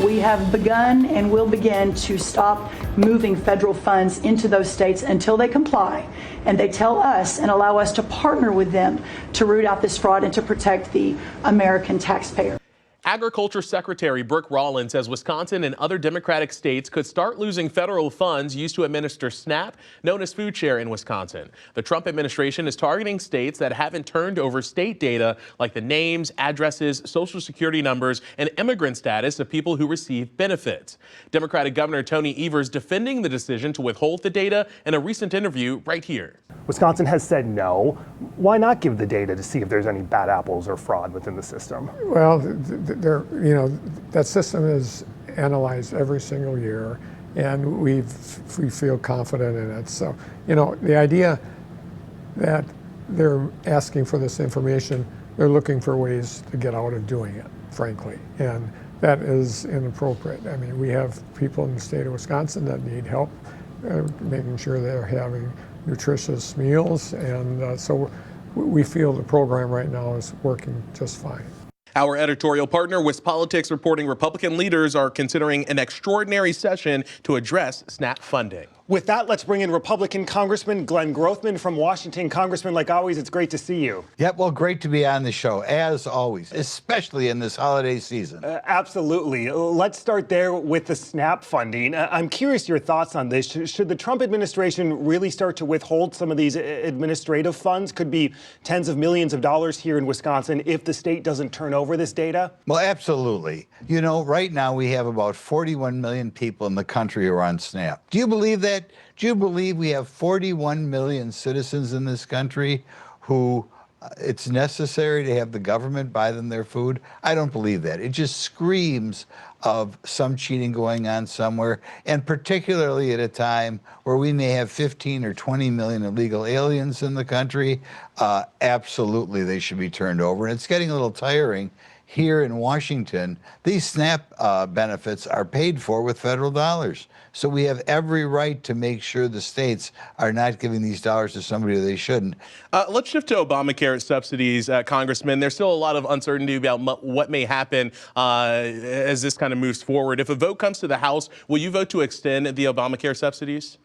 We have begun and will begin to stop moving federal funds into those states until they comply and they tell us and allow us to partner with them to root out this fraud and to protect the American taxpayer. Agriculture Secretary Brooke Rollins says Wisconsin and other Democratic states could start losing federal funds used to administer SNAP, known as Food Share in Wisconsin. The Trump administration is targeting states that haven't turned over state data like the names, addresses, social security numbers, and immigrant status of people who receive benefits. Democratic Governor Tony Evers defending the decision to withhold the data in a recent interview right here. Wisconsin has said no. Why not give the data to see if there's any bad apples or fraud within the system? Well, that system is analyzed every single year, and we feel confident in it. So, the idea that they're asking for this information, they're looking for ways to get out of doing it, frankly, and that is inappropriate. I mean, we have people in the state of Wisconsin that need help making sure they're having nutritious meals, and so we feel the program right now is working just fine. Our editorial partner, WisPolitics, reporting Republican leaders are considering an extraordinary session to address SNAP funding. With that, let's bring in Republican Congressman Glenn Grothman from Washington. Congressman, like always, it's great to see you. Yep, well, great to be on the show, as always, especially in this holiday season. Absolutely. Let's start there with the SNAP funding. I'm curious your thoughts on this. Should the Trump administration really start to withhold some of these administrative funds? Could be tens of millions of dollars here in Wisconsin if the state doesn't turn over this data? Well, absolutely. Right now we have about 41 million people in the country who are on SNAP. Do you believe that? Do you believe we have 41 million citizens in this country who it's necessary to have the government buy them their food? I don't believe that. It just screams of some cheating going on somewhere, and particularly at a time where we may have 15 or 20 million illegal aliens in the country. Absolutely, they should be turned over. And it's getting a little tiring. Here in Washington, these SNAP benefits are paid for with federal dollars. So we have every right to make sure the states are not giving these dollars to somebody they shouldn't. Let's shift to Obamacare subsidies, Congressman. There's still a lot of uncertainty about what may happen as this kind of moves forward. If a vote comes to the House, will you vote to extend the Obamacare subsidies?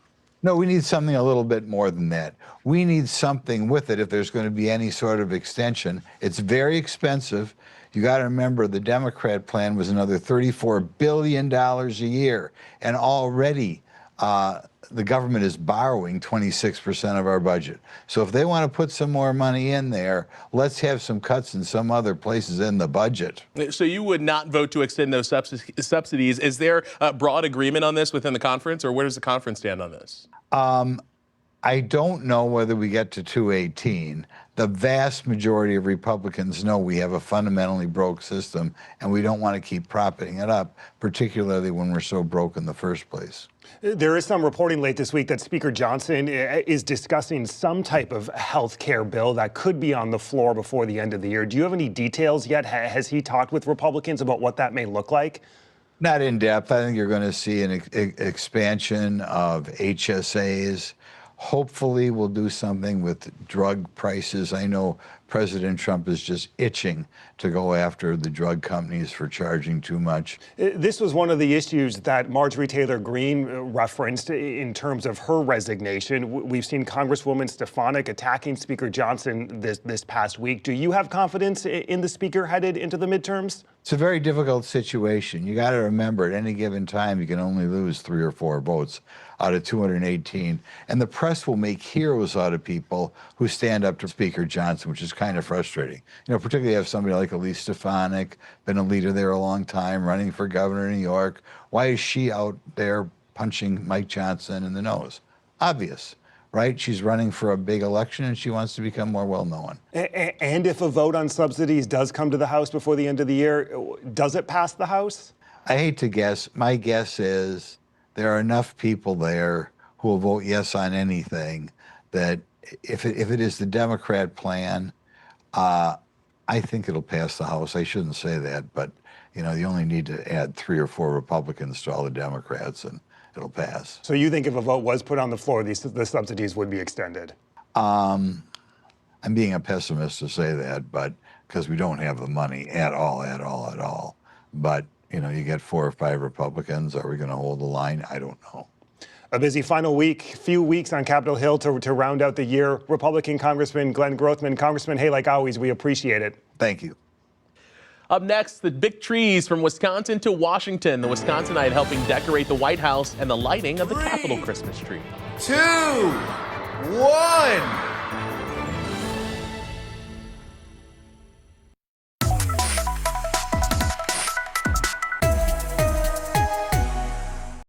No, we need something a little bit more than that. We need something with it if there's going to be any sort of extension. It's very expensive. You got to remember the Democrat plan was another $34 billion a year, and already the government is borrowing 26% of our budget. So if they want to put some more money in there, let's have some cuts in some other places in the budget. So you would not vote to extend those subsidies. Is there a broad agreement on this within the conference, or where does the conference stand on this? I don't know whether we get to 218. The vast majority of Republicans know we have a fundamentally broke system, and we don't want to keep propping it up, particularly when we're so broke in the first place. There is some reporting late this week that Speaker Johnson is discussing some type of health care bill that could be on the floor before the end of the year. Do you have any details yet? Has he talked with Republicans about what that may look like? Not in depth. I think you're going to see an expansion of HSAs. Hopefully we'll do something with drug prices. I know President Trump is just itching to go after the drug companies for charging too much. This was one of the issues that Marjorie Taylor Greene referenced in terms of her resignation. We've seen Congresswoman Stefanik attacking Speaker Johnson this past week. Do you have confidence in the Speaker headed into the midterms? It's a very difficult situation. You got to remember, at any given time, you can only lose 3 or 4 votes out of 218. And the press will make heroes out of people who stand up to Speaker Johnson, which is kind of frustrating. Particularly have somebody like Elise Stefanik, been a leader there a long time, running for governor in New York. Why is she out there punching Mike Johnson in the nose? Obvious, right? She's running for a big election and she wants to become more well-known. And if a vote on subsidies does come to the House before the end of the year, does it pass the House? I hate to guess. My guess is there are enough people there who will vote yes on anything that if it is the Democrat plan, I think it'll pass the House. I shouldn't say that, but you only need to add 3 or 4 Republicans to all the Democrats and it'll pass. So you think if a vote was put on the floor, the subsidies would be extended? I'm being a pessimist to say that, but because we don't have the money at all. But you know, you get 4 or 5 Republicans. Are we going to hold the line? I don't know. A busy final few weeks on Capitol Hill to round out the year. Republican Congressman Glenn Grothman. Congressman, hey, like always, we appreciate it. Thank you. Up next, the big trees from Wisconsin to Washington. The Wisconsinite helping decorate the White House and the lighting of the Capitol Christmas tree. 2, 1.